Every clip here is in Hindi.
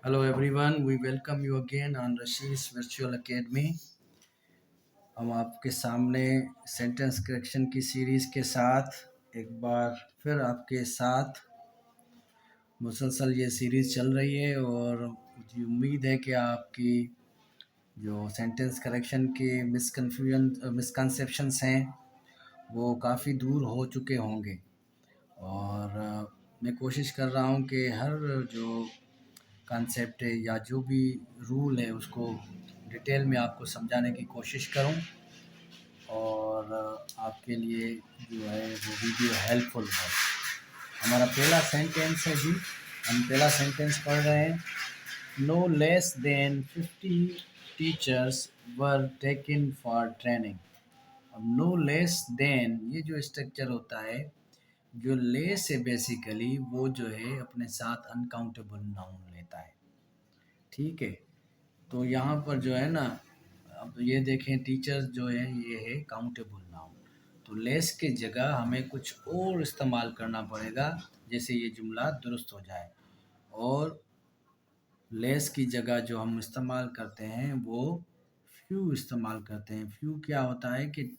Hello everyone, we welcome you again on Rashi's Virtual Academy. हम आपके सामने सेंटेंस करेक्शन की सीरीज़ के साथ एक बार फिर आपके साथ मुसलसल ये सीरीज़ चल रही है और मुझे उम्मीद है कि आपकी जो सेंटेंस करेक्शन के मिसकंसेप्शंस हैं वो काफ़ी दूर हो चुके होंगे और मैं कोशिश कर रहा हूँ कि हर जो कॉन्सेप्ट है या जो भी रूल है उसको डिटेल में आपको समझाने की कोशिश करूं और आपके लिए जो है वो वीडियो हेल्पफुल हो। हमारा पहला सेंटेंस है जी, हम पहला सेंटेंस पढ़ रहे हैं। No less than 50 teachers were taken for training. अब नो लेस देन ये जो स्ट्रक्चर होता है, जो लेस है बेसिकली वो जो है अपने साथ अनकाउंटेबल नाउन लेता है। ठीक है, तो यहाँ पर जो है ना, अब ये देखें टीचर्स जो है ये है काउंटेबल नाउन, तो लेस के जगह हमें कुछ और इस्तेमाल करना पड़ेगा जैसे ये जुमला दुरुस्त हो जाए। और लेस की जगह जो हम इस्तेमाल करते हैं वो फ्यू इस्तेमाल करते हैं। फ्यू क्या होता है कि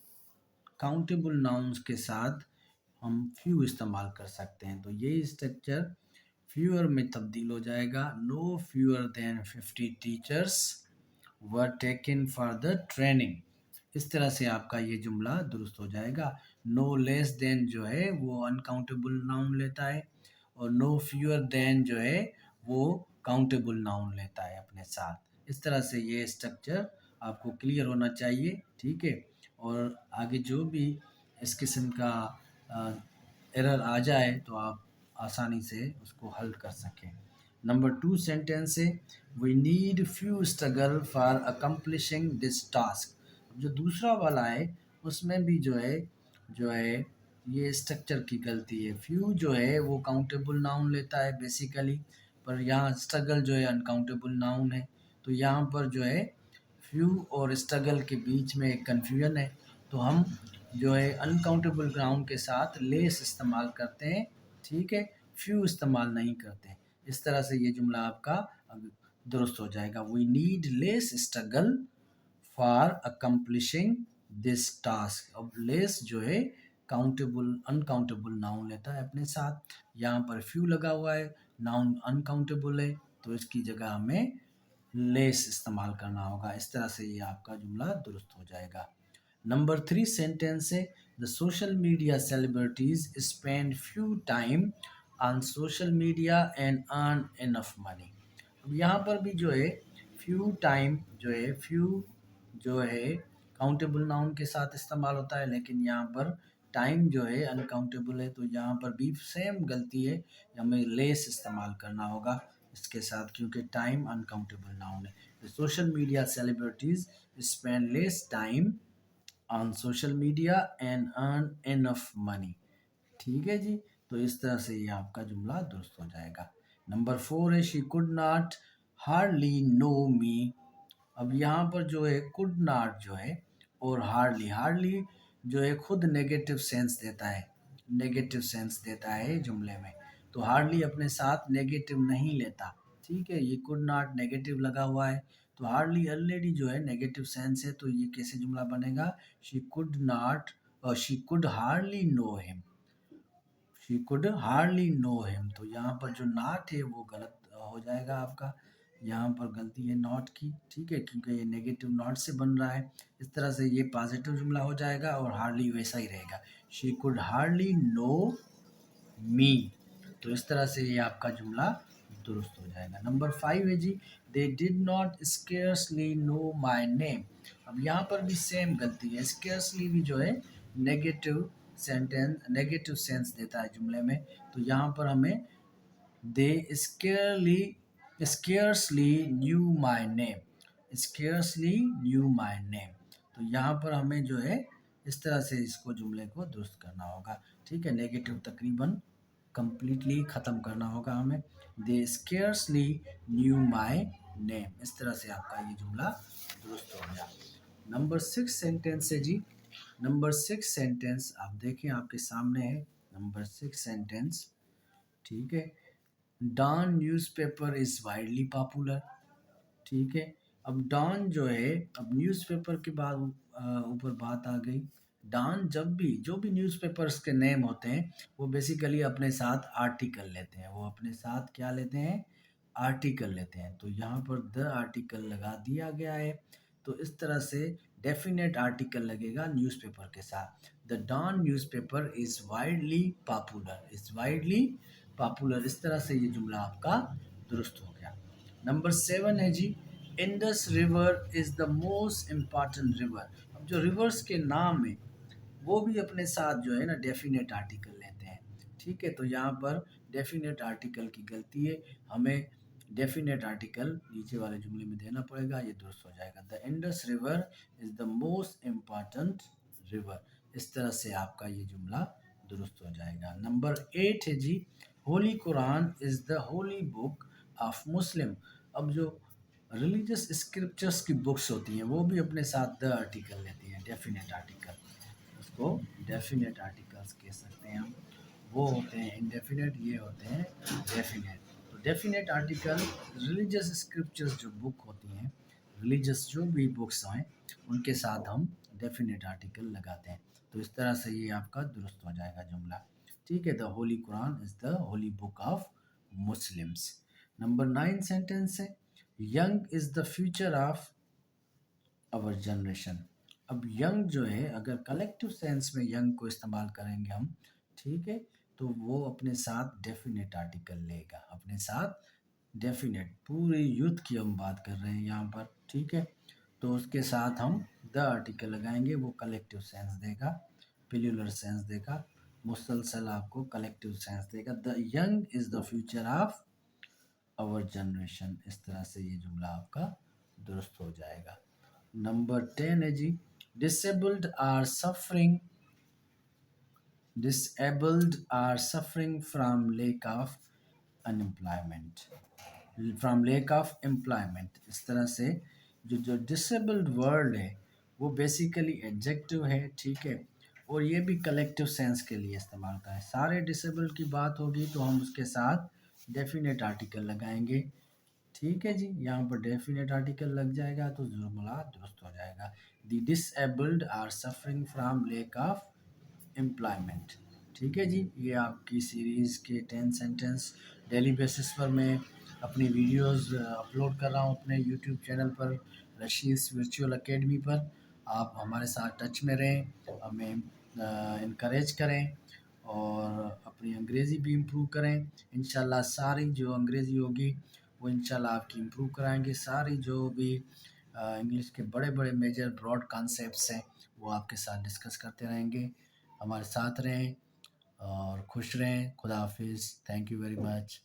काउंटेबल नाउन्स के साथ हम फ्यू इस्तेमाल कर सकते हैं, तो ये स्ट्रक्चर फ्यूअर में तब्दील हो जाएगा। No fewer than 50 teachers were taken for the training. इस तरह से आपका ये जुमला दुरुस्त हो जाएगा। नो लेस देन जो है वो अनकाउंटेबल नाउन लेता है और नो फ्यूअर देन जो है वो काउंटेबल नाउन लेता है अपने साथ। इस तरह से ये स्ट्रक्चर आपको क्लियर होना चाहिए, ठीक है। और आगे जो भी इस किस्म का एरर आ जाए तो आप आसानी से उसको हल कर सकें। नंबर 2 सेंटेंस है, we need few struggle for accomplishing this task. अब जो दूसरा वाला है उसमें भी जो है ये स्ट्रक्चर की गलती है। फ्यू जो है वो काउंटेबल नाउन लेता है बेसिकली, पर यहाँ स्ट्रगल जो है अनकाउंटेबल नाउन है। तो यहाँ पर जो है फ्यू और स्ट्रगल के बीच में एक कन्फ्यूजन है, तो हम जो है अनकाउंटेबल नाउन के साथ लेस इस्तेमाल करते हैं, ठीक है, फ्यू इस्तेमाल नहीं करते। इस तरह से ये जुमला आपका दुरुस्त हो जाएगा। We need less struggle for accomplishing this task. अब लेस जो है काउंटेबल अनकाउंटेबल नाउन लेता है अपने साथ। यहाँ पर फ्यू लगा हुआ है, नाउन अनकाउंटेबल है, तो इसकी जगह हमें लेस इस्तेमाल करना होगा। इस तरह से ये आपका जुमला दुरुस्त हो जाएगा। नंबर 3 सेंटेंस है, the social media celebrities spend few time on social media and earn enough money. अब यहाँ पर भी जो है फ्यू टाइम जो है फ्यू जो है काउंटेबल नाउन के साथ इस्तेमाल होता है, लेकिन यहाँ पर टाइम जो है अनकाउंटेबल है, तो यहाँ पर भी सेम गलती है, हमें लेस इस्तेमाल करना होगा इसके साथ, क्योंकि टाइम अनकाउंटेबल नाउन है। Social media celebrities spend less time on social media and earn enough money. ठीक है जी, तो इस तरह से ये आपका जुमला दुरुस्त हो जाएगा। नंबर 4 है, she could not hardly know me. अब यहाँ पर जो है कुड नॉट जो है और हार्डली, हार्डली जो है खुद नेगेटिव सेंस देता है, नेगेटिव सेंस देता है जुमले में, तो हार्डली अपने साथ नेगेटिव नहीं लेता। ठीक है, ये कुड नॉट नेगेटिव लगा हुआ है, तो हार्डली ऑलरेडी जो है नेगेटिव सेंस है, तो ये कैसे जुमला बनेगा, शी कुड नॉट और she could hardly know him. She could hardly know him, तो यहाँ पर जो नॉट है वो गलत हो जाएगा आपका। यहाँ पर गलती है नॉट की, ठीक है, क्योंकि ये नेगेटिव नॉट से बन रहा है। इस तरह से ये पॉजिटिव जुमला हो जाएगा और हार्डली वैसा ही रहेगा, शी कुड हार्डली नो मी। तो इस तरह से ये आपका जुमला दुरुस्त हो जाएगा। नंबर 5 है जी, they did not scarcely know my name. अब यहाँ पर भी सेम गलती है, स्केर्सली भी जो है नेगेटिव सेंटेंस, नेगेटिव सेंस देता है जुमले में, तो यहाँ पर हमें they scarcely knew my name, scarcely knew my name, तो यहाँ पर हमें जो है इस तरह से इसको जुमले को दुरुस्त करना होगा। ठीक है, नेगेटिव तकरीबन कंप्लीटली ख़त्म करना होगा हमें। They scarcely knew my name, इस तरह से आपका ये जुमला दुरुस्त हो गया। नंबर 6 सेंटेंस है जी, नंबर 6 सेंटेंस आप देखें आपके सामने है, नंबर 6 सेंटेंस, ठीक है। Dawn newspaper is widely popular. ठीक है। अब डॉन जो है, अब न्यूज़पेपर के बाद ऊपर बात आ गई। डॉन जब भी जो भी न्यूज़पेपर्स के नेम होते हैं वो बेसिकली अपने साथ आर्टिकल लेते हैं, वो अपने साथ क्या लेते हैं, आर्टिकल लेते हैं। तो यहाँ पर द आर्टिकल लगा दिया गया है। तो इस तरह से डेफिनेट आर्टिकल लगेगा न्यूज़पेपर के साथ। The Dawn newspaper is widely popular, is widely popular, इस तरह से ये जुमला आपका दुरुस्त हो गया। नंबर 7 है जी, Indus river is the most important river. अब जो रिवर्स के नाम है वो भी अपने साथ जो है ना डेफिनेट आर्टिकल लेते हैं। ठीक है, तो यहाँ पर डेफिनेट आर्टिकल की गलती है, हमें डेफिनेट आर्टिकल नीचे वाले जुमले में देना पड़ेगा, ये दुरुस्त हो जाएगा। The Indus river is the most important river, इस तरह से आपका ये जुमला दुरुस्त हो जाएगा। नंबर 8 है जी, holy Quran is the holy book of Muslim. अब जो रिलीजियस स्क्रिप्चर्स की बुक्स होती हैं वो भी अपने साथ द आर्टिकल लेती हैं, डेफिनेट आर्टिकल, उसको डेफिनेट आर्टिकल्स कह सकते हैं हम। वो होते हैं इंडेफिनेट, ये होते हैं डेफिनेट। तो डेफिनेट आर्टिकल रिलीजियस स्क्रिप्चर्स जो बुक होती हैं, रिलीजियस जो भी बुक्स हैं उनके साथ हम डेफिनेट आर्टिकल लगाते हैं। तो इस तरह से ये आपका दुरुस्त हो जाएगा जुमला। ठीक है, the holy Quran is the holy book of Muslims. Number 9 sentence है, young is the future of our generation. अब यंग जो है, अगर कलेक्टिव सेंस में यंग को इस्तेमाल करेंगे हम, ठीक है, तो वो अपने साथ डेफिनेट आर्टिकल लेगा, अपने साथ डेफिनेट, पूरे यूथ की हम बात कर रहे हैं यहाँ पर। ठीक है, तो उसके साथ हम द आर्टिकल लगाएंगे, वो कलेक्टिव सेंस देगा, प्लूरल सेंस देगा, मुसलसल आपको कलेक्टिव सेंस देगा। The young is the future of our generation, इस तरह से ये जुमला आपका दुरुस्त हो जाएगा। नंबर 10 है जी, disabled are suffering, disabled are suffering from lack of unemployment, from lack of employment. इस तरह से जो जो डिसेबल्ड वर्ड है वो बेसिकली एडजेक्टिव है। ठीक है, और ये भी कलेक्टिव सेंस के लिए इस्तेमाल होता है। सारे डिसेबल्ड की बात होगी तो हम उसके साथ डेफिनेट आर्टिकल लगाएंगे। ठीक है जी, यहाँ पर डेफिनेट आर्टिकल लग जाएगा तो जुमला दुरुस्त हो जाएगा। The disabled are suffering from lack of employment. ठीक है जी, ये आपकी सीरीज़ के 10 सेंटेंस डेली बेसिस पर मैं अपनी वीडियोस अपलोड कर रहा हूँ अपने यूट्यूब चैनल पर, रशीद वर्चुअल एकेडमी पर। आप हमारे साथ टच में रहें, हमें इनकरेज करें और अपनी अंग्रेज़ी भी इम्प्रूव करें। इंशाल्लाह सारी जो अंग्रेज़ी होगी वो इंशाल्लाह आपकी इम्प्रूव कराएंगे। सारी जो भी इंग्लिश के बड़े बड़े मेजर ब्रॉड कॉन्सेप्ट्स हैं वो आपके साथ डिस्कस करते रहेंगे। हमारे साथ रहें और खुश रहें। खुदा हाफिज़। Thank you very much.